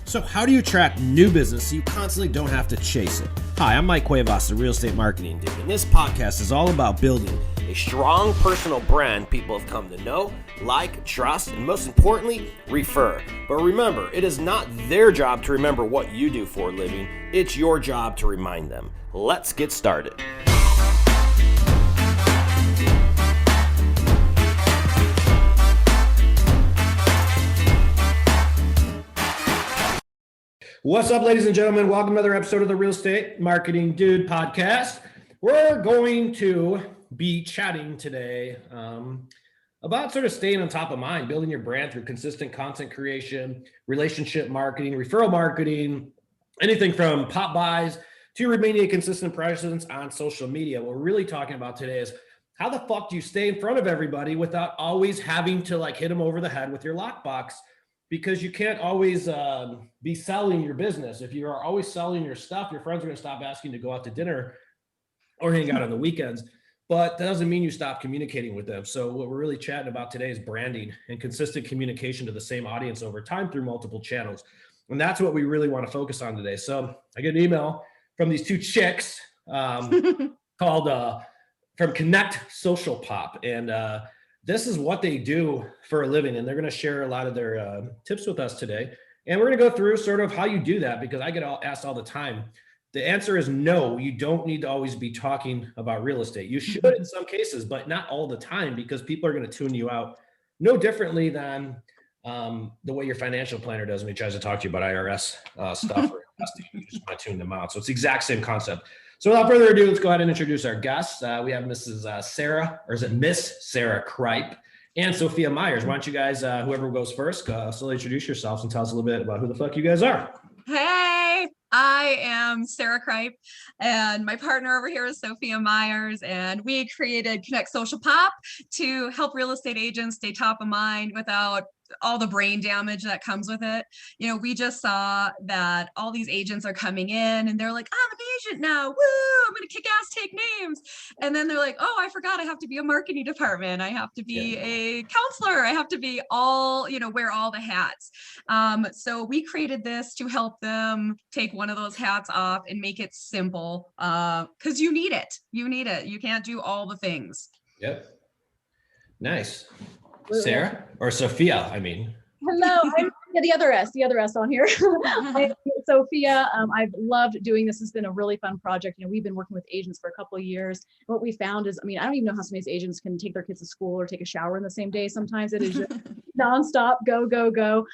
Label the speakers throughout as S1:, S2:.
S1: So how do you attract new business so you constantly don't have to chase it? Hi, I'm Mike Cuevas, the real estate marketing dude, and this podcast is all about building a strong personal brand people have come to know, like, trust, and most importantly, refer. But remember, it is not their job to remember what you do for a living. It's your job to remind them. Let's get started. What's up, ladies and gentlemen? Welcome to another episode of the Real Estate Marketing Dude podcast. We're going to be chatting today about sort of staying on top of mind, building your brand through consistent content creation, relationship marketing, referral marketing, anything from pop buys to remaining a consistent presence on social media. What we're really talking about today is how the fuck do you stay in front of everybody without always having to hit them over the head with your lockbox? Because you can't always be selling your business. If you are always selling your stuff, your friends are going to stop asking to go out to dinner or hang out on the weekends. But that doesn't mean you stop communicating with them. So what we're really chatting about today is branding and consistent communication to the same audience over time through multiple channels. And that's what we really want to focus on today. So I get an email from these two chicks called from Connect Social Pop. And this is what they do for a living, and they're going to share a lot of their tips with us today. And we're going to go through sort of how you do that, because I get asked all the time. The answer is no, you don't need to always be talking about real estate. You should in some cases, but not all the time, because people are going to tune you out no differently than the way your financial planner does when he tries to talk to you about IRS stuff or investing. You just want to tune them out. So it's the exact same concept. So without further ado, let's go ahead and introduce our guests. We have Mrs. Sarah, or is it Miss Sarah Cripe, and Sophia Meyers. Why don't you guys, whoever goes first, slowly introduce yourselves and tell us a little bit about who the fuck you guys are.
S2: Hey, I am Sarah Cripe, and my partner over here is Sophia Meyers, and we created Connect Social Pop to help real estate agents stay top of mind without all the brain damage that comes with it. You know, we just saw that all these agents are coming in and they're like, I'm an agent now. Woo, I'm going to kick ass, take names. And then they're like, oh, I forgot I have to be a marketing department. I have to be a counselor. I have to be all, wear all the hats. So we created this to help them take one of those hats off and make it simple, because you need it. You need it. You can't do all the things.
S1: Yep. Nice. Sarah or Sophia, I mean.
S3: Hello, I'm the other S on here. I'm Sophia. I've loved doing this. It's been a really fun project. We've been working with agents for a couple of years. What we found is, I don't even know how some of these agents can take their kids to school or take a shower in the same day. Sometimes it is just nonstop, go, go, go.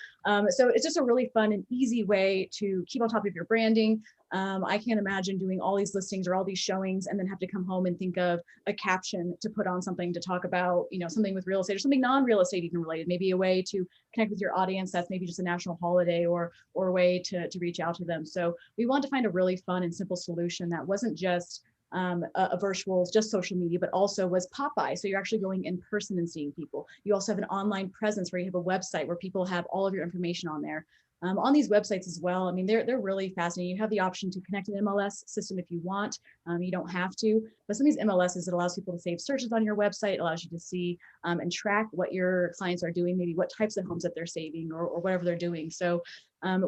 S3: So it's just a really fun and easy way to keep on top of your branding. I can't imagine doing all these listings or all these showings and then have to come home and think of a caption to put on something to talk about, something with real estate or something non-real estate even related, maybe a way to connect with your audience that's maybe just a national holiday or a way to reach out to them. So we want to find a really fun and simple solution that wasn't just a virtual, just social media, but also was pop-by. So you're actually going in person and seeing people. You also have an online presence where you have a website where people have all of your information on there. On these websites as well. They're really fascinating. You have the option to connect an MLS system if you want. You don't have to, but some of these MLSs, it allows people to save searches on your website, allows you to see and track what your clients are doing, maybe what types of homes that they're saving or whatever they're doing. So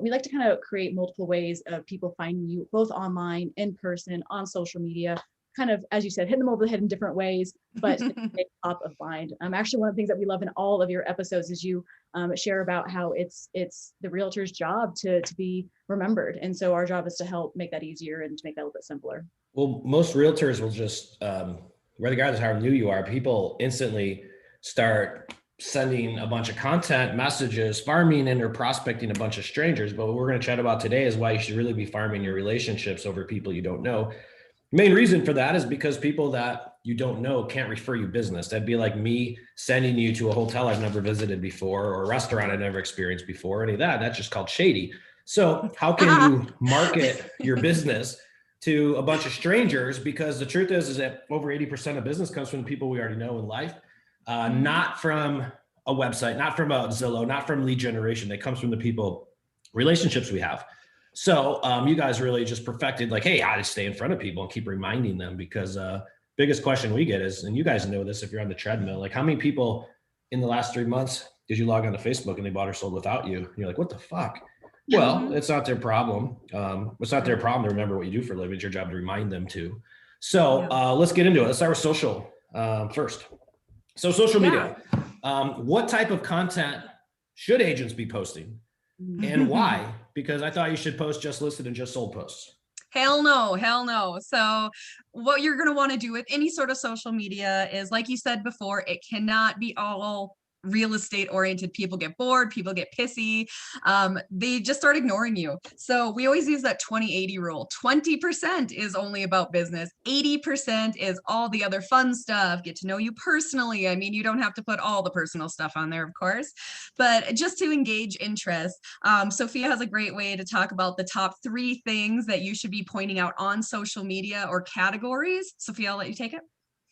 S3: we like to kind of create multiple ways of people finding you, both online, in person, on social media, kind of, as you said, hitting them over the head in different ways, but top of mind. Actually, one of the things that we love in all of your episodes is you share about how it's the realtor's job to be remembered. And so our job is to help make that easier and to make that a little bit simpler.
S1: Well, most realtors will just, regardless of how new you are, people instantly start sending a bunch of content, messages, farming and or prospecting a bunch of strangers. But what we're going to chat about today is why you should really be farming your relationships over people you don't know. Main reason for that is because people that you don't know can't refer you business. That'd be like me sending you to a hotel I've never visited before or a restaurant I've never experienced before, any of that. That's just called shady. So how can you market your business to a bunch of strangers? Because the truth is that over 80% of business comes from the people we already know in life, not from a website, not from a Zillow, not from lead generation. It comes from the people, relationships we have. So you guys really just perfected hey, I just stay in front of people and keep reminding them, because biggest question we get is, and you guys know this if you're on the treadmill, how many people in the last 3 months did you log on to Facebook and they bought or sold without you? And you're like, what the fuck? Well, it's not their problem. It's not their problem to remember what you do for a living. It's your job to remind them to. So let's get into it. Let's start with social first. So social media, what type of content should agents be posting and why? Because I thought you should post just listed and just sold posts.
S2: Hell no, hell no. So what you're going to want to do with any sort of social media is, like you said before, it cannot be all real estate oriented. People get bored, people get pissy. They just start ignoring you. So we always use that 20-80 rule. 20% is only about business. 80% is all the other fun stuff, get to know you personally. I mean, you don't have to put all the personal stuff on there, of course, but just to engage interest. Sophia has a great way to talk about the top 3 things that you should be pointing out on social media or categories. Sophia, I'll let you take it.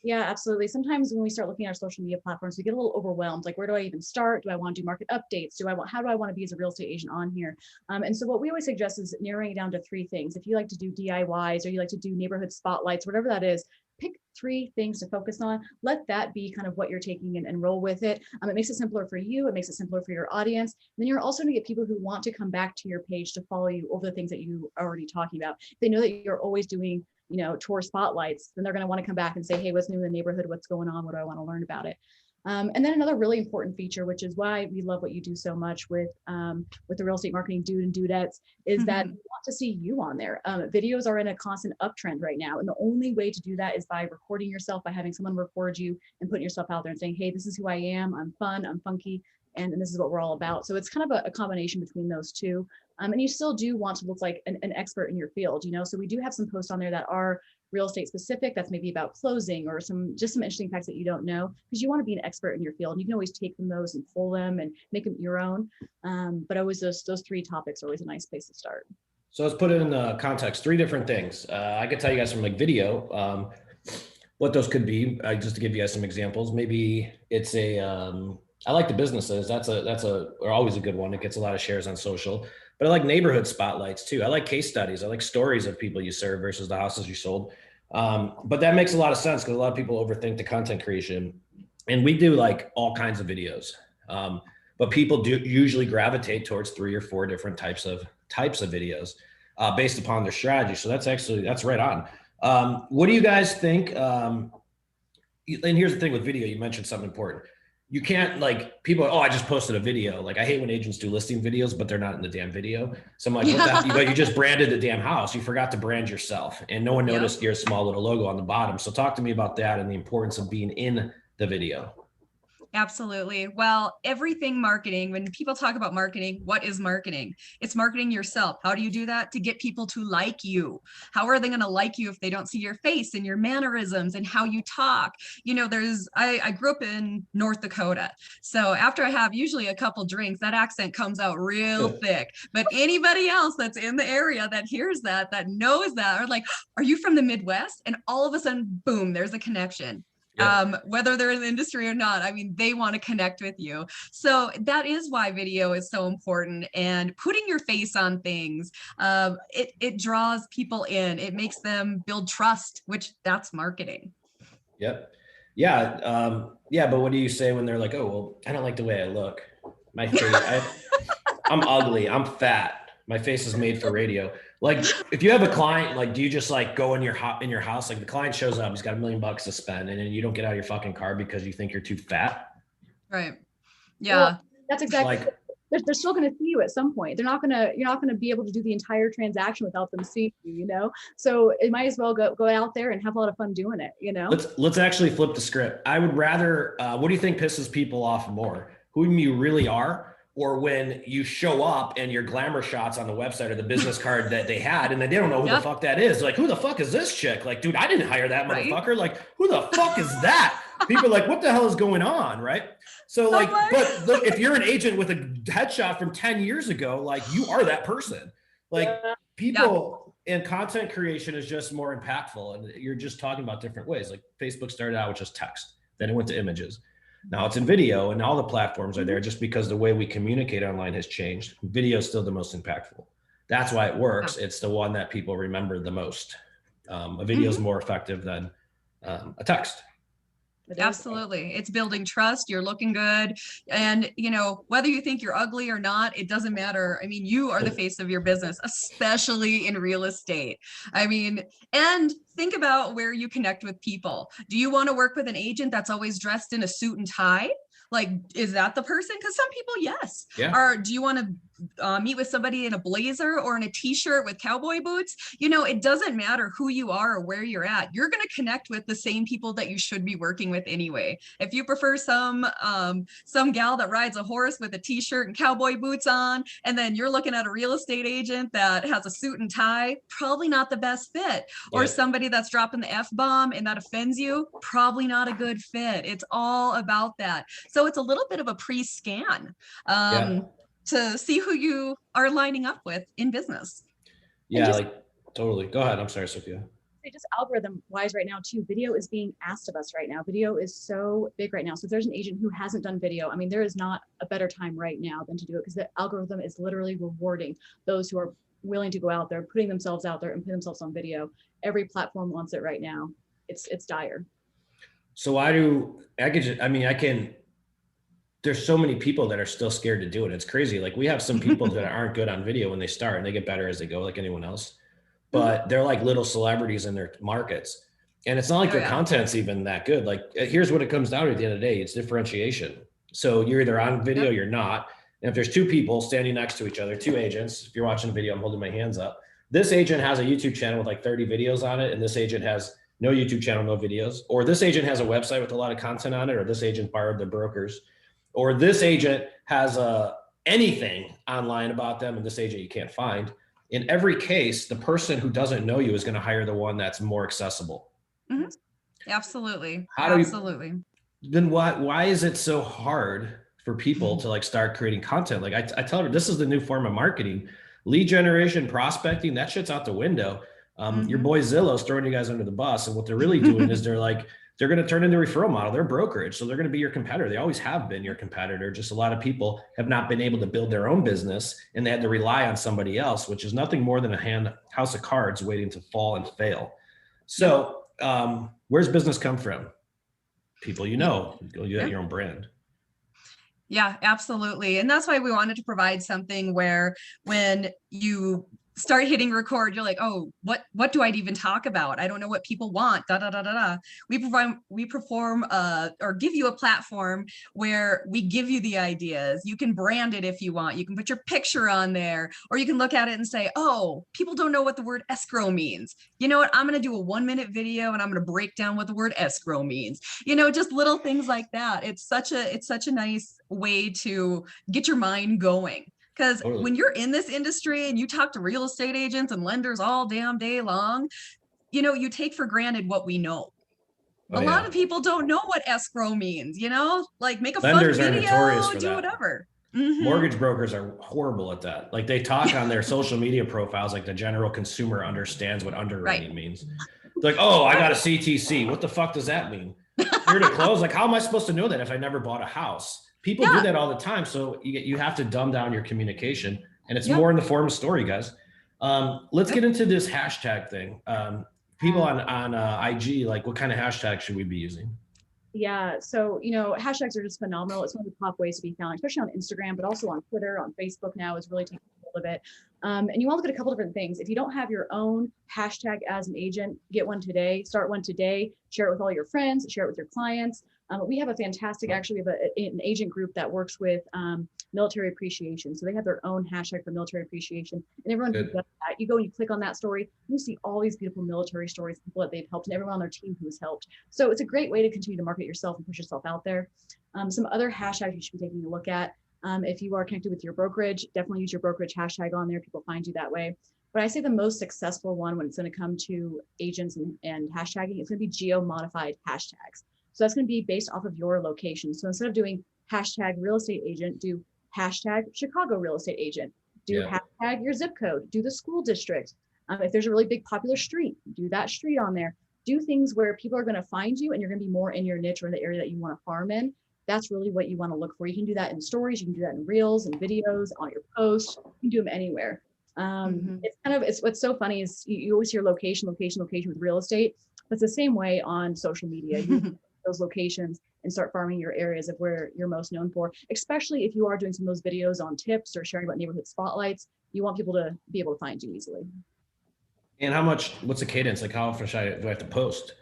S3: Yeah, absolutely. Sometimes when we start looking at our social media platforms, we get a little overwhelmed. Like, where do I even start? Do I want to do market updates? How do I want to be as a real estate agent on here? And so what we always suggest is narrowing it down to 3 things. If you like to do DIYs or you like to do neighborhood spotlights, whatever that is, pick 3 things to focus on. Let that be kind of what you're taking and roll with it. It makes it simpler for you. It makes it simpler for your audience. And then you're also going to get people who want to come back to your page to follow you over the things that you are already talking about. They know that you're always doing tour spotlights, then they're going to want to come back and say, hey, what's new in the neighborhood? What's going on? What do I want to learn about it? And then another really important feature, which is why we love what you do so much with the real estate marketing dude and dudettes, is that we want to see you on there. Videos are in a constant uptrend right now. And the only way to do that is by recording yourself, by having someone record you and putting yourself out there and saying, hey, this is who I am. I'm fun, I'm funky, and this is what we're all about. So it's kind of a combination between those two. And you still do want to look like an expert in your field, so we do have some posts on there that are real estate specific. That's maybe about closing or some interesting facts that you don't know, because you want to be an expert in your field. And you can always take from those and pull them and make them your own. But always those 3 topics are always a nice place to start.
S1: So let's put it in context. 3 different things. I could tell you guys from like video, what those could be, just to give you guys some examples. Maybe it's I like the businesses. That's always a good one. It gets a lot of shares on social. But I like neighborhood spotlights too. I like case studies. I like stories of people you serve versus the houses you sold. But that makes a lot of sense because a lot of people overthink the content creation. And we do like all kinds of videos. But people do usually gravitate towards 3 or 4 different types of videos based upon their strategy. So that's right on. What do you guys think? And here's the thing with video, you mentioned something important. You can't people, I just posted a video. Like, I hate when agents do listing videos, but they're not in the damn video. So I'm like, you just branded the damn house. You forgot to brand yourself and no one noticed your small little logo on the bottom. So talk to me about that and the importance of being in the video.
S2: Absolutely. Well, everything marketing, when people talk about marketing, what is marketing? It's marketing yourself. How do you do that? To get people to like you. How are they going to like you if they don't see your face and your mannerisms and how you talk? I grew up in North Dakota. So after I have usually a couple drinks, that accent comes out real thick. But anybody else that's in the area that hears that knows that, are like, are you from the Midwest? And all of a sudden, boom, there's a connection. Whether they're in the industry or not, I mean, they want to connect with you. So that is why video is so important, and putting your face on things, it draws people in, it makes them build trust, which that's marketing.
S1: Yep. Yeah. But what do you say when they're like, oh, well, I don't like the way I look. My face, I'm ugly. I'm fat. My face is made for radio. Like, if you have a client, do you just go in your house, like the client shows up, he's got $1 million to spend, and then you don't get out of your fucking car because you think you're too fat?
S2: Right. Yeah.
S3: Well, that's exactly. They're still going to see you at some point. You're not going to be able to do the entire transaction without them seeing you, So it might as well go out there and have a lot of fun doing it,
S1: Let's actually flip the script. I would rather, what do you think pisses people off more? Who you really are, or when you show up and your glamour shots on the website or the business card that they had, and then they don't know who the fuck that is. Like, who the fuck is this chick? Like, dude, I didn't hire that motherfucker. Like, who the fuck is that? People are like, what the hell is going on? Right. So but look, if you're an agent with a headshot from 10 years ago, you are that person. People and content creation is just more impactful. And you're just talking about different ways. Like, Facebook started out with just text, then it went to images. Now it's in video, and all the platforms are there just because the way we communicate online has changed. Video is still the most impactful. That's why it works. It's the one that people remember the most. A video is more effective than a text.
S3: It is.
S2: Absolutely. It's building trust. You're looking good. And, whether you think you're ugly or not, it doesn't matter. I mean, you are the face of your business, especially in real estate. I mean, and think about where you connect with people. Do you want to work with an agent that's always dressed in a suit and tie? Like, is that the person? Because some people, yes.
S1: Yeah.
S2: Or do you want to meet with somebody in a blazer or in a t-shirt with cowboy boots? It doesn't matter who you are or where you're at. You're going to connect with the same people that you should be working with anyway. If you prefer some gal that rides a horse with a t-shirt and cowboy boots on, and then you're looking at a real estate agent that has a suit and tie, probably not the best fit. Or
S1: Yeah.
S2: somebody that's dropping the F-bomb and that offends you, probably not a good fit. It's all about that. So it's a little bit of a pre-scan to see who you are lining up with in business.
S1: Yeah, like totally. Go ahead. I'm sorry, Sophia.
S3: Just algorithm wise right now too, video is being asked of us right now. Video is so big right now. So if there's an agent who hasn't done video, I mean, there is not a better time right now than to do it, because the algorithm is literally rewarding those who are willing to go out there, putting themselves out there and put themselves on video. Every platform wants it right now. It's dire.
S1: So there's so many people that are still scared to do it. It's crazy. Like, we have some people that aren't good on video when they start, and they get better as they go, like anyone else. But they're like little celebrities in their markets. And it's not like their content's even that good. Like, here's what it comes down to at the end of the day. It's differentiation. So you're either on video, you're not. And if there's two people standing next to each other, two agents, if you're watching a video, I'm holding my hands up. This agent has a YouTube channel with like 30 videos on it, and this agent has no YouTube channel, no videos. Or this agent has a website with a lot of content on it, or this agent borrowed the brokers. Or this agent has anything online about them, and this agent you can't find. In every case, the person who doesn't know you is going to hire the one that's more accessible.
S2: Mm-hmm. Absolutely. Absolutely.
S1: Then why is it so hard for people to like start creating content? Like I tell her, this is the new form of marketing. Lead generation, prospecting, that shit's out the window. Your boy Zillow's throwing you guys under the bus. And what they're really doing is they're going to turn into a referral model. They're brokerage. So they're going to be your competitor. They always have been your competitor. Just a lot of people have not been able to build their own business, and they had to rely on somebody else, which is nothing more than a house of cards waiting to fall and fail. So where's business come from? People, you got your own brand.
S2: Yeah, absolutely. And that's why we wanted to provide something where when you start hitting record, you're like, oh, what do I even talk about? I don't know what people want, da, da, da, da, da. We perform or give you a platform where we give you the ideas. You can brand it if you want. You can put your picture on there, or you can look at it and say, oh, people don't know what the word escrow means. You know what? I'm going to do a 1-minute video and I'm going to break down what the word escrow means. Just little things like that. It's such a nice way to get your mind going. Because when you're in this industry and you talk to real estate agents and lenders all damn day long, you take for granted what we know. A lot of people don't know what escrow means, like make a
S1: Lenders
S2: fun
S1: are
S2: video,
S1: notorious for
S2: do
S1: that.
S2: whatever.
S1: Mortgage brokers are horrible at that. Like, they talk on their social media profiles like the general consumer understands what underwriting means. Like, oh, I got a CTC. What the fuck does that mean? Here to close. Like, how am I supposed to know that if I never bought a house? People do that all the time. So you have to dumb down your communication, and it's more in the form of story, guys. Let's get into this hashtag thing. People on IG, like, what kind of hashtag should we be using?
S3: Yeah, so hashtags are just phenomenal. It's one of the top ways to be found, especially on Instagram, but also on Twitter, on Facebook now is really taking hold of it. And you want to look at a couple different things. If you don't have your own hashtag as an agent, get one today. Start one today. Share it with all your friends. Share it with your clients. We have a fantastic, actually, we have an agent group that works with military appreciation. So they have their own hashtag for military appreciation, and everyone who does that, you go and you click on that story, you see all these beautiful military stories, people that they've helped, and everyone on their team who has helped. So it's a great way to continue to market yourself and push yourself out there. Some other hashtags you should be taking a look at. If you are connected with your brokerage, definitely use your brokerage hashtag on there. People find you that way. But I say the most successful one when it's going to come to agents and hashtagging, it's going to be geo-modified hashtags. So that's going to be based off of your location. So instead of doing hashtag real estate agent, do hashtag Chicago real estate agent, do hashtag your zip code, do the school district. If there's a really big popular street, do that street on there. Do things where people are going to find you and you're going to be more in your niche or in the area that you want to farm in. That's really what you want to look for. You can do that in stories, you can do that in reels and videos, on your posts, you can do them anywhere. It's what's so funny is you always hear location with real estate, but it's the same way on social media. You those locations and start farming your areas of where you're most known for, especially if you are doing some of those videos on tips or sharing about neighborhood spotlights. You want people to be able to find you easily.
S1: And what's the cadence? Like how often do I have to post?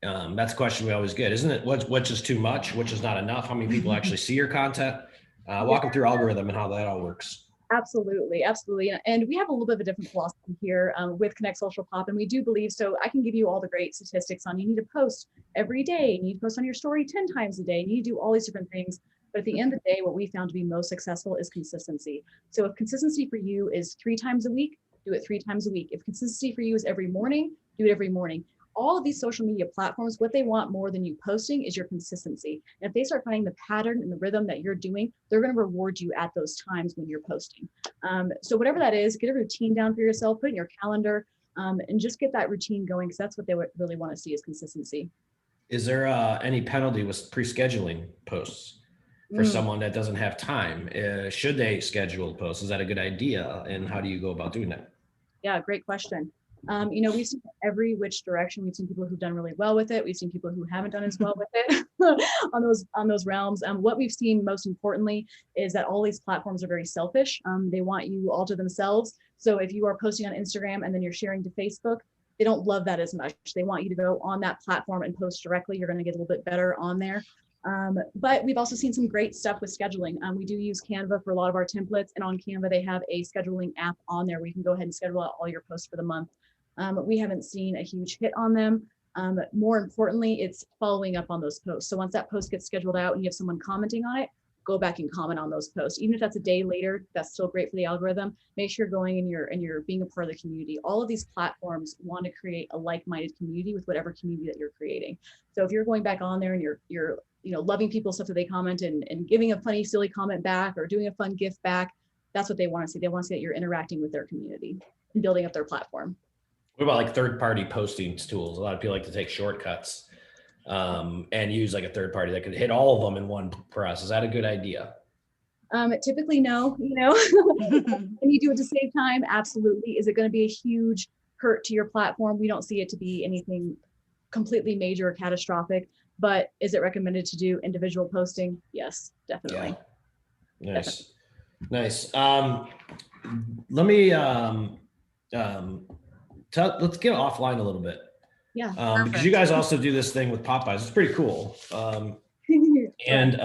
S1: That's a question we always get, isn't it? What's just too much? Which is not enough? How many people actually see your content? Walk them through algorithm and how that all works.
S3: Absolutely, absolutely. And we have a little bit of a different philosophy here with Connect Social Pop, and we do believe, so I can give you all the great statistics on you need to post every day, you need to post on your story 10 times a day, you need to do all these different things. But at the end of the day, what we found to be most successful is consistency. So if consistency for you is 3 times a week, do it 3 times a week. If consistency for you is every morning, do it every morning. All of these social media platforms, what they want more than you posting is your consistency. And if they start finding the pattern and the rhythm that you're doing, they're going to reward you at those times when you're posting. So whatever that is, get a routine down for yourself, put it in your calendar, and just get that routine going, because that's what they really want to see is consistency.
S1: Is there any penalty with pre-scheduling posts for someone that doesn't have time? Should they schedule posts? Is that a good idea? And how do you go about doing that?
S3: Yeah, great question. We've seen every which direction. We've seen people who've done really well with it. We've seen people who haven't done as well with it on those realms. What we've seen most importantly is that all these platforms are very selfish. They want you all to themselves. So if you are posting on Instagram and then you're sharing to Facebook, they don't love that as much. They want you to go on that platform and post directly. You're going to get a little bit better on there. But we've also seen some great stuff with scheduling. We do use Canva for a lot of our templates, and on Canva, they have a scheduling app on there where you can go ahead and schedule out all your posts for the month. We haven't seen a huge hit on them. More importantly, it's following up on those posts. So once that post gets scheduled out and you have someone commenting on it, go back and comment on those posts. Even if that's a day later, that's still great for the algorithm. Make sure you're going and you're being a part of the community. All of these platforms want to create a like-minded community with whatever community that you're creating. So if you're going back on there and you're loving people's stuff that they comment and giving a funny, silly comment back or doing a fun gift back, that's what they want to see. They want to see that you're interacting with their community and building up their platform.
S1: What about like third-party posting tools? A lot of people like to take shortcuts and use like a third party that could hit all of them in one press. Is that a good idea?
S3: Typically, no. Can you do it to save time? Absolutely. Is it going to be a huge hurt to your platform? We don't see it to be anything completely major or catastrophic, but is it recommended to do individual posting? Yes, definitely.
S1: Yeah. Nice. Nice. Let me let's get offline a little bit.
S3: Yeah.
S1: Because you guys also do this thing with Popeyes. It's pretty cool. And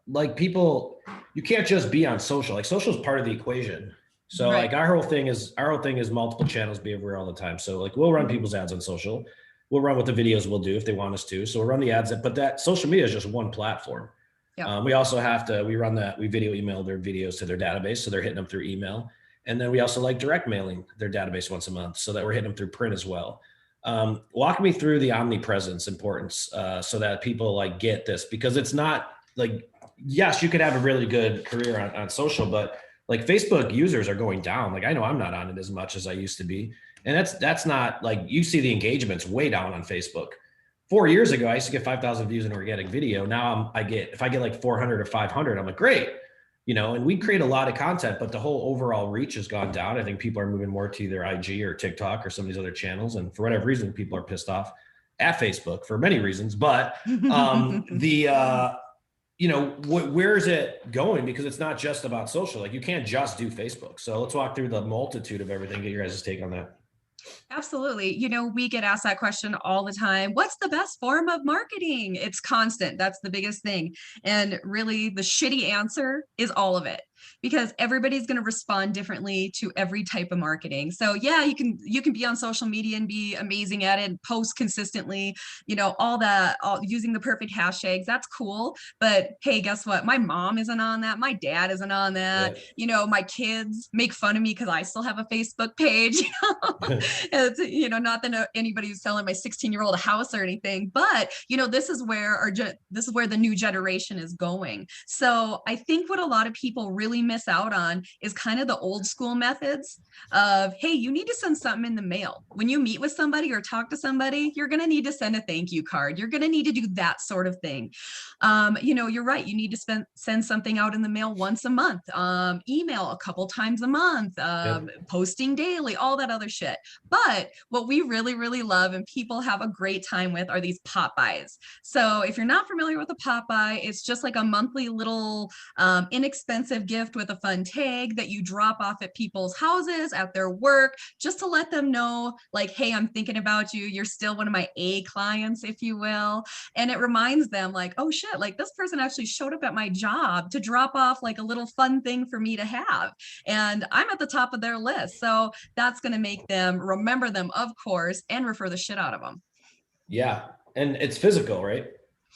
S1: like people, you can't just be on social. Like social is part of the equation. So
S2: Right.
S1: like our whole thing is multiple channels be everywhere all the time. So like we'll run people's ads on social. We'll run what the videos will do if they want us to. So we'll run the ads, but that social media is just one platform.
S2: Yeah.
S1: We also we video email their videos to their database. So they're hitting them through email. And then we also like direct mailing their database once a month so that we're hitting them through print as well. Walk me through the omnipresence importance so that people like get this, because it's not like, yes, you could have a really good career on social, but like Facebook users are going down. Like I know I'm not on it as much as I used to be. And that's not like, you see the engagements way down on Facebook. 4 years ago, I used to get 5,000 views in an organic video. Now if I get like 400 or 500, I'm like, great. And we create a lot of content, but the whole overall reach has gone down. I think people are moving more to either IG or TikTok or some of these other channels. And for whatever reason, people are pissed off at Facebook for many reasons, but where is it going? Because it's not just about social. Like you can't just do Facebook. So let's walk through the multitude of everything. Get your guys' take on that.
S2: Absolutely. We get asked that question all the time. What's the best form of marketing? It's constant. That's the biggest thing. And really the shitty answer is all of it, because everybody's going to respond differently to every type of marketing. So yeah, you can be on social media and be amazing at it and post consistently, all using the perfect hashtags. That's cool. But hey, guess what? My mom isn't on that. My dad isn't on that.
S1: Yeah.
S2: My kids make fun of me because I still have a Facebook page. It's, not that anybody's selling my 16-year-old a house or anything, but this is where the new generation is going. So I think what a lot of people really really miss out on is kind of the old school methods of, hey, you need to send something in the mail. When you meet with somebody or talk to somebody, you're going to need to send a thank you card. You're going to need to do that sort of thing. You're right. You need to send something out in the mail once a month, email a couple times a month, posting daily, all that other shit. But what we really, really love and people have a great time with are these pop buys. So if you're not familiar with a pop buy, it's just like a monthly little inexpensive gift with a fun tag that you drop off at people's houses, at their work, just to let them know, like, hey, I'm thinking about you. You're still one of my A clients, if you will. And it reminds them like, oh shit, like this person actually showed up at my job to drop off like a little fun thing for me to have. And I'm at the top of their list. So that's going to make them remember them, of course, and refer the shit out of them.
S1: Yeah. And it's physical, right?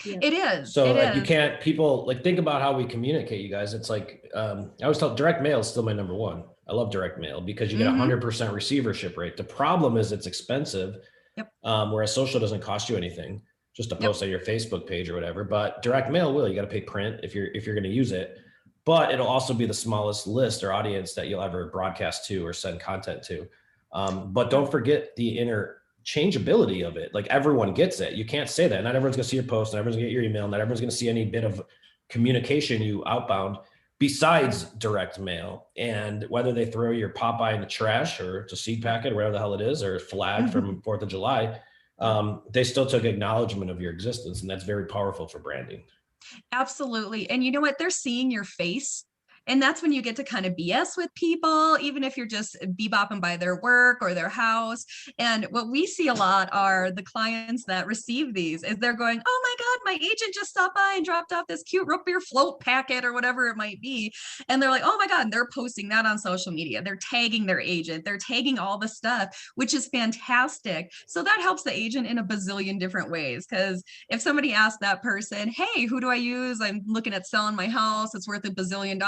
S3: Yeah.
S2: It is.
S1: So
S2: it
S1: like you
S2: is.
S1: can't, people like think about how we communicate, you guys. It's like, I always tell direct mail is still my number one. I love direct mail because you get 100% receivership rate. The problem is it's expensive.
S2: Yep.
S1: Whereas social doesn't cost you anything just to post on your Facebook page or whatever, but direct mail will, you got to pay print if you're going to use it, but it'll also be the smallest list or audience that you'll ever broadcast to or send content to. But don't forget the interchangeability of it. Like everyone gets it. You can't say that. Not everyone's gonna see your post, not everyone's gonna get your email, not everyone's gonna see any bit of communication you outbound besides direct mail. And whether they throw your Popeye in the trash or it's a seed packet or whatever the hell it is, or a flag from 4th of July, they still took acknowledgement of your existence. And that's very powerful for branding.
S2: Absolutely. And you know what? They're seeing your face. And that's when you get to kind of BS with people, even if you're just bebopping by their work or their house. And what we see a lot are the clients that receive these is they're going, oh my God, my agent just stopped by and dropped off this cute root beer float packet or whatever it might be. And they're like, oh my God, and they're posting that on social media. They're tagging their agent. They're tagging all the stuff, which is fantastic. So that helps the agent in a bazillion different ways. Because if somebody asks that person, hey, who do I use? I'm looking at selling my house. It's worth $1 bazillion.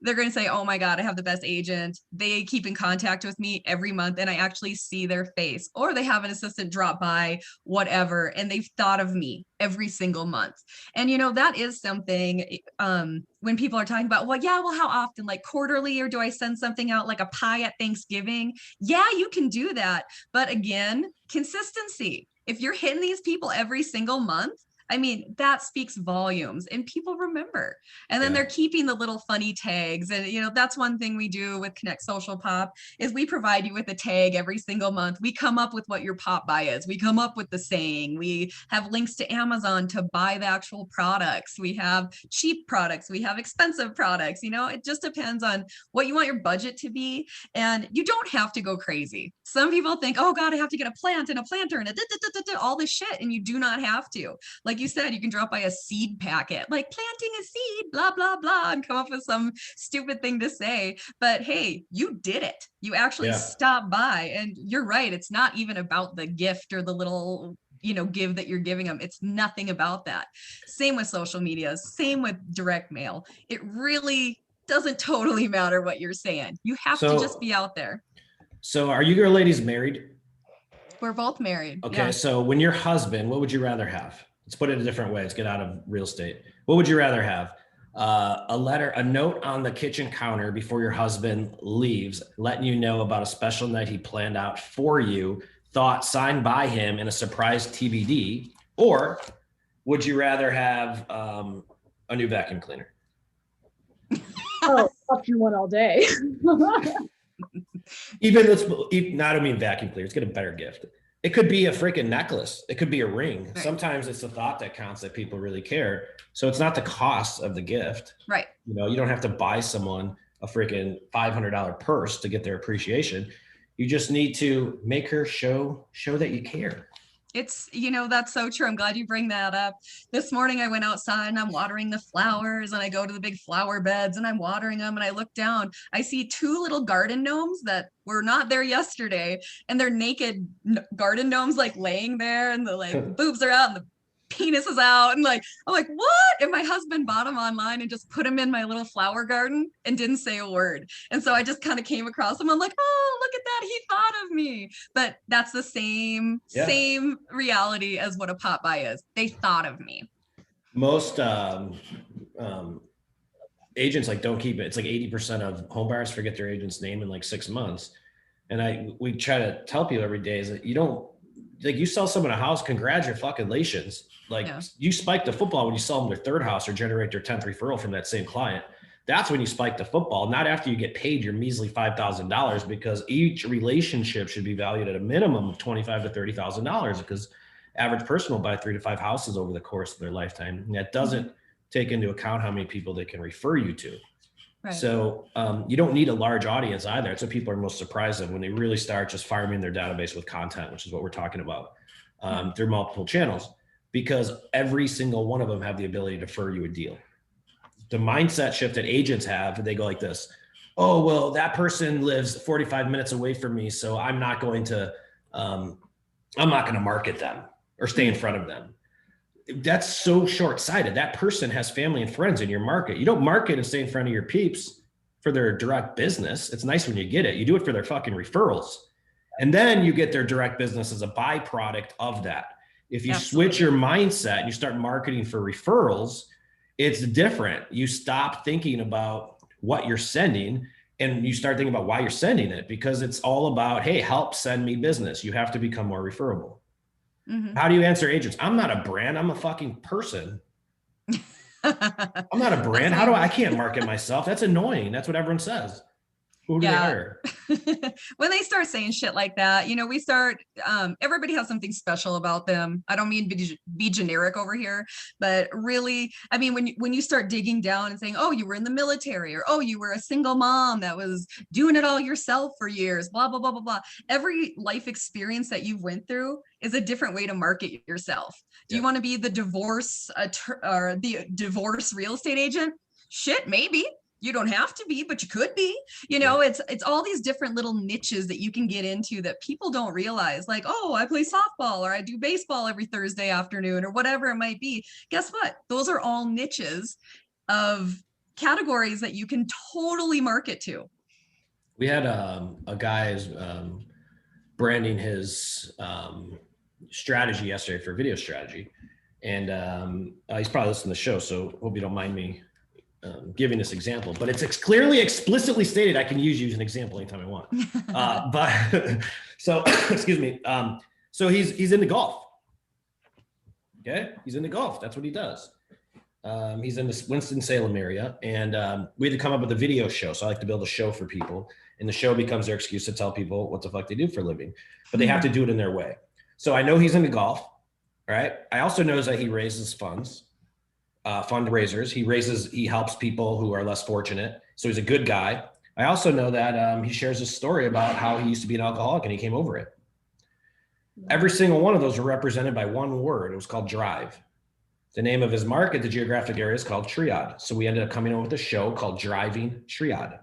S2: They're going to say, oh my God, I have the best agent. They keep in contact with me every month and I actually see their face, or they have an assistant drop by, whatever, and they've thought of me every single month. And that is something when people are talking about, well, how often, like quarterly, or do I send something out like a pie at Thanksgiving? Yeah, you can do that. But again, consistency. If you're hitting these people every single month, I mean, that speaks volumes and people remember. And then they're keeping the little funny tags. And, that's one thing we do with Connect Social Pop is we provide you with a tag every single month. We come up with what your pop buy is. We come up with the saying. We have links to Amazon to buy the actual products. We have cheap products. We have expensive products. It just depends on what you want your budget to be. And you don't have to go crazy. Some people think, oh God, I have to get a plant and a planter and all this shit. And you do not have to. Like you said, you can drop by a seed packet, like planting a seed, blah, blah, blah, and come up with some stupid thing to say. But hey, you did it. You actually stopped by. And you're right. It's not even about the gift or the little give that you're giving them. It's nothing about that. Same with social media, same with direct mail. It really doesn't totally matter what you're saying. You have to just be out there.
S1: So are you girl ladies married?
S2: We're both married.
S1: Okay.
S2: Yeah.
S1: So when your husband, what would you rather have? Let's put it a different way. Let's get out of real estate. What would you rather have? A note on the kitchen counter before your husband leaves, letting you know about a special night he planned out for you, signed by him in a surprise TBD, or would you rather have a new vacuum cleaner?
S3: Oh, option one all day.
S1: I don't mean vacuum cleaner. Let's get a better gift. It could be a freaking necklace. It could be a ring. Right. Sometimes it's the thought that counts, that people really care. So it's not the cost of the gift.
S2: Right.
S1: You don't have to buy someone a freaking $500 purse to get their appreciation. You just need to make her show that you care.
S2: It's, that's so true. I'm glad you bring that up. This morning I went outside and I'm watering the flowers, and I go to the big flower beds and I'm watering them, and I look down, I see 2 little garden gnomes that were not there yesterday, and they're naked garden gnomes, like laying there, and the boobs are out and the penis is out, and I'm like, what? And my husband bought them online and just put them in my little flower garden and didn't say a word. And so I just kind of came across them. I'm like, oh, look at that. He thought of me. But that's the same reality as what a pop buy is. They thought of me.
S1: Most agents like don't keep it. It's like 80% of home buyers forget their agent's name in like 6 months. And we try to tell people every day is that you don't, like, you sell someone a house, congratulations. Like,
S2: Yeah.
S1: you spike the football when you sell them their third house or generate their 10th referral from that same client. That's when you spike the football, not after you get paid your measly $5,000, because each relationship should be valued at a minimum of $25,000 to $30,000, because average person will buy 3 to 5 houses over the course of their lifetime. And that doesn't take into account how many people they can refer you to.
S2: Right.
S1: So you don't need a large audience either. That's what people are most surprised of when they really start just farming their database with content, which is what we're talking about, through multiple channels, because every single one of them have the ability to refer you a deal. The mindset shift that agents have, they go like this: oh, well, that person lives 45 minutes away from me, so I'm not going to market them or stay in front of them. That's so short-sighted. That person has family and friends in your market. You don't market and stay in front of your peeps for their direct business. It's nice when you get it. You do it for their fucking referrals. And then you get their direct business as a byproduct of that. If you switch your mindset and you start marketing for referrals, it's different. You stop thinking about what you're sending and you start thinking about why you're sending it, because it's all about, hey, help send me business. You have to become more referable. How do you answer agents? I'm not a brand. I'm a fucking person. I'm not a brand. I can't market myself. That's annoying. That's what everyone says. Who do they hire?
S2: When they start saying shit like that, we start, everybody has something special about them. I don't mean be generic over here, but really, I mean, when you start digging down and saying, oh, you were in the military, or, oh, you were a single mom that was doing it all yourself for years, blah, blah, blah, blah, blah. Every life experience that you've went through is a different way to market yourself. Do you want to be the divorce or the divorce real estate agent? Shit, maybe. You don't have to be, but you could be. It's all these different little niches that you can get into that people don't realize. Like, oh, I play softball, or I do baseball every Thursday afternoon, or whatever it might be. Guess what? Those are all niches of categories that you can totally market to.
S1: We had a guy branding his strategy yesterday for video strategy. And he's probably listening to the show, so hope you don't mind me giving this example, but it's clearly explicitly stated I can use you as an example anytime I want. But so excuse me. So he's into golf. Okay, he's into golf. That's what he does. He's in the Winston-Salem area, and we had to come up with a video show. So I like to build a show for people, and the show becomes their excuse to tell people what the fuck they do for a living, but they have to do it in their way. So I know he's into golf. All right. I also know that he raises funds. Fundraisers. He helps people who are less fortunate. So he's a good guy. I also know that he shares a story about how he used to be an alcoholic and he came over it. Every single one of those were represented by one word. It was called drive. The name of his market, the geographic area, is called Triad. So we ended up coming up with a show called Driving Triad.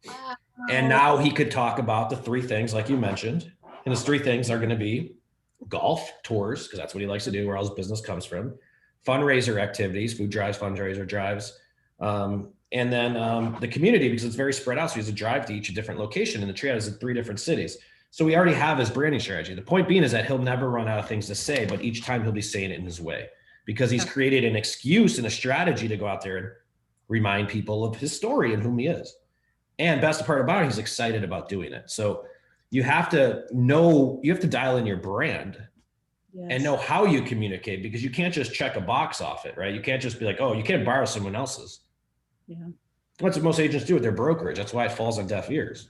S1: Wow. And now he could talk about the 3 things like you mentioned. And his 3 things are going to be golf tours, because that's what he likes to do, where all his business comes from. Fundraiser activities, food drives, fundraiser drives, and then the community, because it's very spread out. So he has a drive to each different location, and the Triad is in 3 different cities. So we already have his branding strategy. The point being is that he'll never run out of things to say, but each time he'll be saying it in his way, because he's created an excuse and a strategy to go out there and remind people of his story and whom he is. And best part about it, he's excited about doing it. So you have to dial in your brand. Yes. And know how you communicate, because you can't just check a box off it, right? You can't just be like, oh, you can't borrow someone else's. Yeah. That's what most agents do with their brokerage. That's why it falls on deaf ears.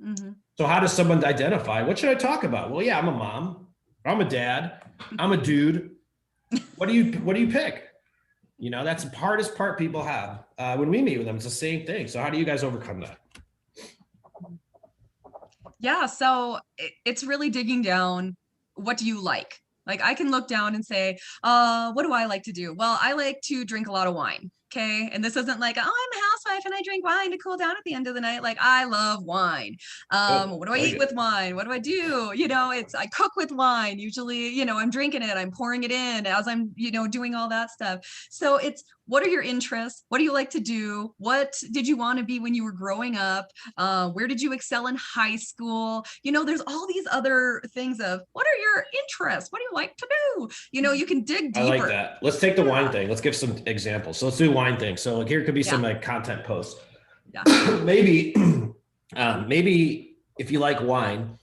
S1: Mm-hmm. So how does someone identify? What should I talk about? Well, yeah, I'm a mom. I'm a dad. I'm a dude. What do you pick? That's the hardest part people have. When we meet with them, it's the same thing. So how do you guys overcome that?
S2: Yeah, so it's really digging down. What do you like? Like, I can look down and say, what do I like to do? Well, I like to drink a lot of wine. Okay. And this isn't like, oh, I'm a housewife and I drink wine to cool down at the end of the night. Like, I love wine. What do I eat with wine? What do I do? I cook with wine. Usually, I'm drinking it, I'm pouring it in as I'm, doing all that stuff. So it's, what are your interests? What do you like to do? What did you want to be when you were growing up? Where did you excel in high school? You know, there's all these other things of what are your interests? What do you like to do? You know, you can dig deeper.
S1: I like that. Let's take the wine thing. Let's give some examples. So let's do wine thing. So like here could be some like content posts.
S2: Yeah.
S1: maybe if you like wine,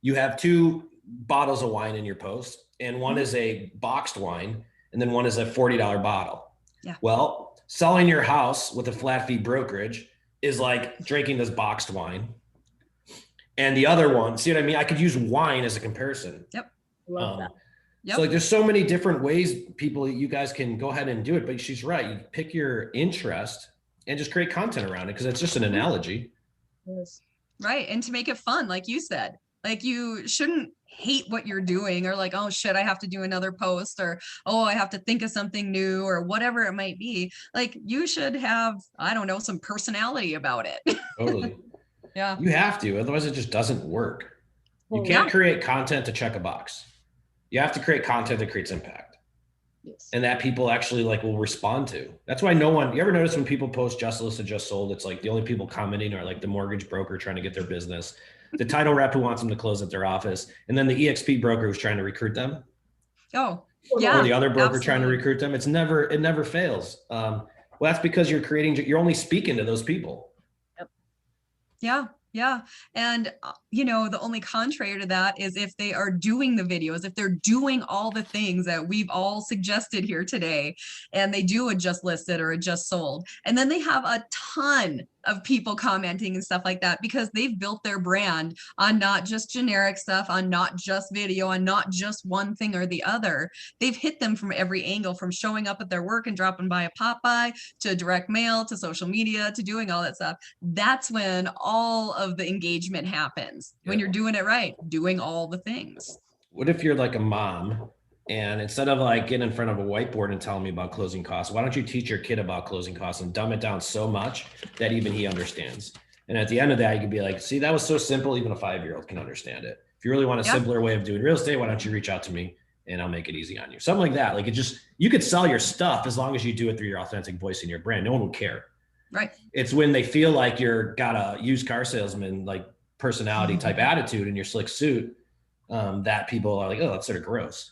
S1: you have 2 bottles of wine in your post, and one is a boxed wine, and then one is a $40 bottle.
S2: Yeah.
S1: Well, selling your house with a flat fee brokerage is like drinking this boxed wine. And the other one, see what I mean? I could use wine as a comparison.
S2: Yep.
S3: Love that.
S2: Yep.
S1: So like there's so many different ways you guys can go ahead and do it, but she's right. You pick your interest and just create content around it, because it's just an analogy.
S3: Yes.
S2: Right. And to make it fun, like you said, like you shouldn't hate what you're doing, or like, oh shit, I have to do another post, or oh, I have to think of something new, or whatever it might be. Like you should have, I don't know, some personality about it.
S1: Totally.
S2: Yeah.
S1: You have to, otherwise it just doesn't work. You can't create content to check a box. You have to create content that creates impact.
S3: Yes.
S1: And that people actually like will respond to. That's why you ever notice when people post just listed, just sold, it's like the only people commenting are like the mortgage broker trying to get their business, the title rep who wants them to close at their office, and then the EXP broker who's trying to recruit them.
S2: Oh, yeah.
S1: Or the other broker
S2: absolutely.
S1: trying to recruit them. It never fails. Well, that's because you're only speaking to those people.
S3: Yep.
S2: Yeah. Yeah. And, you know, the only contrary to that is if they are doing the videos, if they're doing all the things that we've all suggested here today, and they do a just listed or a just sold, and then they have a ton of people commenting and stuff like that, because they've built their brand on not just generic stuff, on not just video, on not just one thing or the other. They've hit them from every angle, from showing up at their work and dropping by a pop-by, to direct mail, to social media, to doing all that stuff. That's when all of the engagement happens, when you're doing it right, doing all the things.
S1: What if you're like a mom, and instead of like getting in front of a whiteboard and telling me about closing costs, why don't you teach your kid about closing costs and dumb it down so much that even he understands? And at the end of that, you could be like, see, that was so simple, even a 5-year-old can understand it. If you really want a simpler way of doing real estate, why don't you reach out to me and I'll make it easy on you? Something like that. Like you could sell your stuff as long as you do it through your authentic voice and your brand. No one will care.
S2: Right.
S1: It's when they feel like you're got a used car salesman, like personality type attitude in your slick suit, that people are like, oh, that's sort of gross.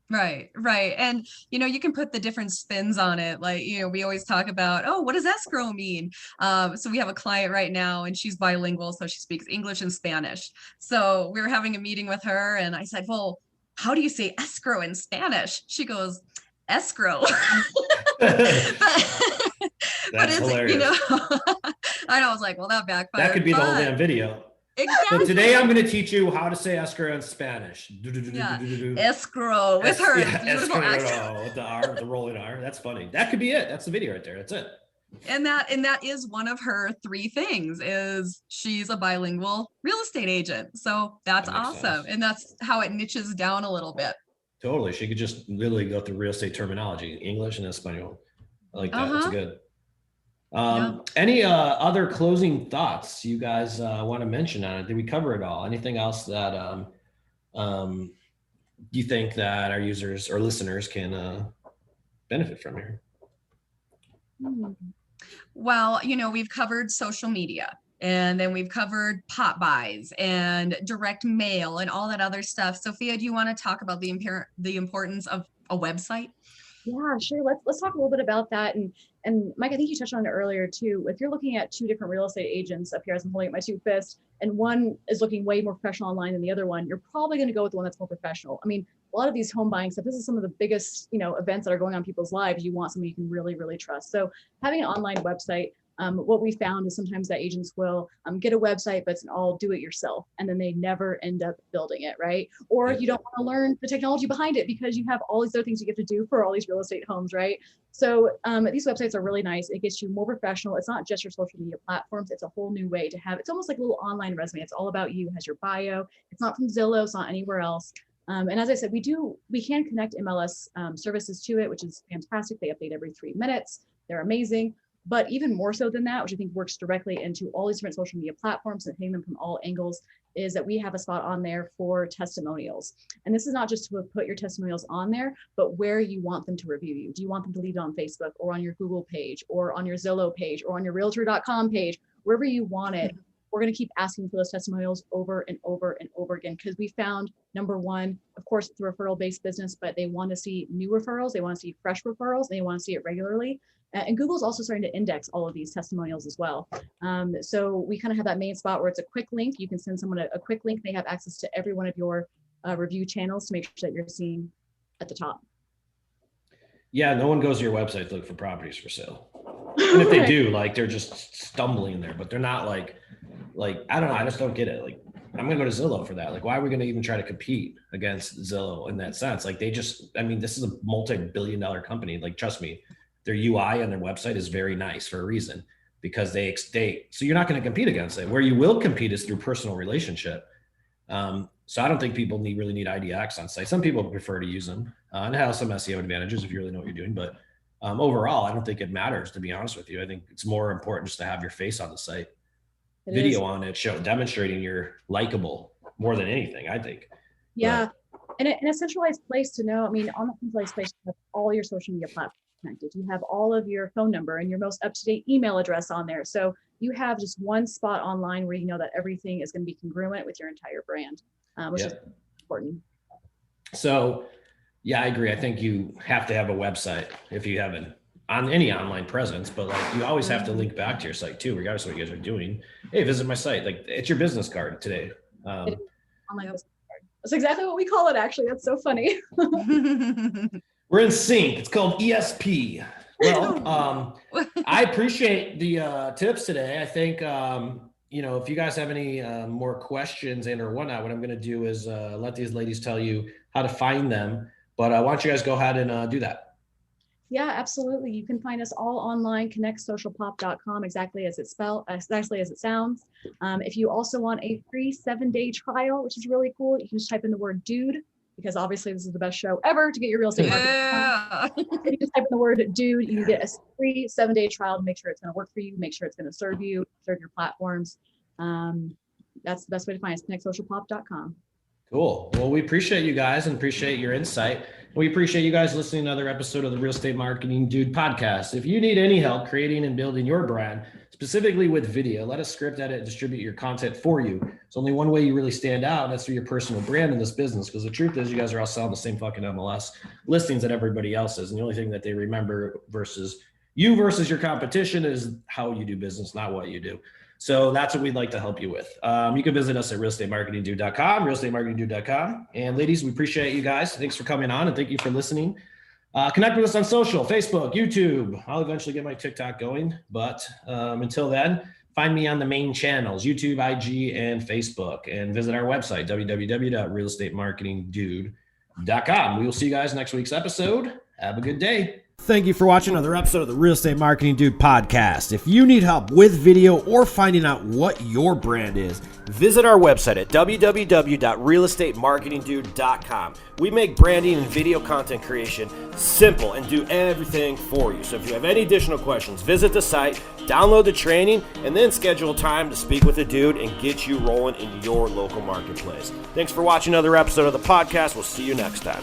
S2: Right, right. And, you know, you can put the different spins on it. Like, you know, we always talk about, oh, what does escrow mean? So we have a client right now and she's bilingual. So she speaks English and Spanish. So we were having a meeting with her and I said, well, how do you say escrow in Spanish? She goes, escrow. But it's, hilarious. You know, I was like, well, that backfired.
S1: That could be the whole damn video.
S2: Exactly.
S1: So today I'm going to teach you how to say escrow in Spanish.
S2: Yeah. Escrow with her beautiful
S1: accent. With the R, the rolling R. That's funny. That could be it. That's the video right there. That's it.
S2: And that is one of her 3 things, is she's a bilingual real estate agent. So that's awesome. Sense. And that's how it niches down a little bit.
S1: Totally. She could just literally go through real estate terminology, English and Espanol. I like that. That's good. Any other closing thoughts you guys want to mention on it? Did we cover it all? Anything else that you think that our users or listeners can benefit from here?
S2: Well, you know, we've covered social media, and then we've covered pop buys and direct mail and all that other stuff. Sophia, do you want to talk about the importance of a website?
S3: Yeah, sure. Let's talk a little bit about that. And Mike, I think you touched on it earlier too. If you're looking at 2 different real estate agents up here, as I'm holding up my 2 fists, and one is looking way more professional online than the other one, you're probably going to go with the one that's more professional. I mean, a lot of these home buying stuff, this is some of the biggest, you know, events that are going on in people's lives. You want somebody you can really, really trust. So having an online website, what we found is sometimes that agents will get a website, but it's an all do it yourself. And then they never end up building it, right? Or you don't want to learn the technology behind it because you have all these other things you get to do for all these real estate homes, right? So these websites are really nice. It gets you more professional. It's not just your social media platforms. It's a whole new way to have, it's almost like a little online resume. It's all about you. It has your bio. It's not from Zillow. It's not anywhere else. And as I said, we can connect MLS services to it, which is fantastic. They update every 3 minutes. They're amazing. But even more so than that, which I think works directly into all these different social media platforms and hitting them from all angles, is that we have a spot on there for testimonials. And this is not just to put your testimonials on there, but where you want them to review you. Do you want them to leave it on Facebook or on your Google page or on your Zillow page or on your realtor.com page, wherever you want it? We're going to keep asking for those testimonials over and over and over again, because we found, number one, of course, it's a referral-based business, but they want to see new referrals. They want to see fresh referrals. They want to see it regularly. And Google's also starting to index all of these testimonials as well. So we kind of have that main spot where it's a quick link. You can send someone a quick link. They have access to every one of your review channels to make sure that you're seen at the top.
S1: Yeah, no one goes to your website to look for properties for sale. And if they do, like, they're just stumbling there, but they're not like, I don't know. I just don't get it. Like, I'm going to go to Zillow for that. Like, why are we going to even try to compete against Zillow in that sense? Like, this is a multi-billion-dollar company. Like, trust me, their UI on their website is very nice for a reason, because so you're not going to compete against it. Where you will compete is through personal relationship. So I don't think people really need IDX on site. Some people prefer to use them and have some SEO advantages if you really know what you're doing. But overall, I don't think it matters, to be honest with you. I think it's more important just to have your face on the site. Video on it, demonstrating you're likable more than anything, I think.
S3: Yeah. And a centralized place to know. I mean, on the centralized place, you have all your social media platforms connected. You have all of your phone number and your most up-to-date email address on there. So you have just one spot online where you know that everything is going to be congruent with your entire brand, which is important.
S1: So, yeah, I agree. I think you have to have a website if you have any online presence, but like, you always have to link back to your site too, regardless of what you guys are doing. Hey, visit my site. Like, it's your business card today.
S3: Online business card. That's exactly what we call it, actually. That's so funny.
S1: We're in sync. It's called ESP. Well, I appreciate the tips today. I think, if you guys have any more questions or whatnot, what I'm going to do is let these ladies tell you how to find them. But why don't you guys go ahead and do that?
S3: Yeah, absolutely. You can find us all online, connectsocialpop.com, exactly as it sounds. If you also want a free 7-day trial, which is really cool, you can just type in the word dude, because obviously this is the best show ever to get your real estate marketing. You just type in the word dude, you can get a free 7-day trial to make sure it's going to work for you, make sure it's going to serve you, serve your platforms. That's the best way to find us, connectsocialpop.com.
S1: Cool. Well, we appreciate you guys and appreciate your insight. We appreciate you guys listening to another episode of the Real Estate Marketing Dude podcast. If you need any help creating and building your brand, specifically with video, let us script, edit, and distribute your content for you. It's only one way you really stand out, and that's through your personal brand in this business. Because the truth is, you guys are all selling the same fucking MLS listings that everybody else is. And the only thing that they remember versus your competition is how you do business, not what you do. So that's what we'd like to help you with. You can visit us at realestatemarketingdude.com, realestatemarketingdude.com. And ladies, we appreciate you guys. Thanks for coming on and thank you for listening. Connect with us on social, Facebook, YouTube. I'll eventually get my TikTok going. But until then, find me on the main channels, YouTube, IG, and Facebook. And visit our website, www.realestatemarketingdude.com. We will see you guys next week's episode. Have a good day. Thank you for watching another episode of the Real Estate Marketing Dude podcast. If you need help with video or finding out what your brand is, visit our website at www.realestatemarketingdude.com. We make branding and video content creation simple and do everything for you. So if you have any additional questions, visit the site, download the training, and then schedule time to speak with a dude and get you rolling in your local marketplace. Thanks for watching another episode of the podcast. We'll see you next time.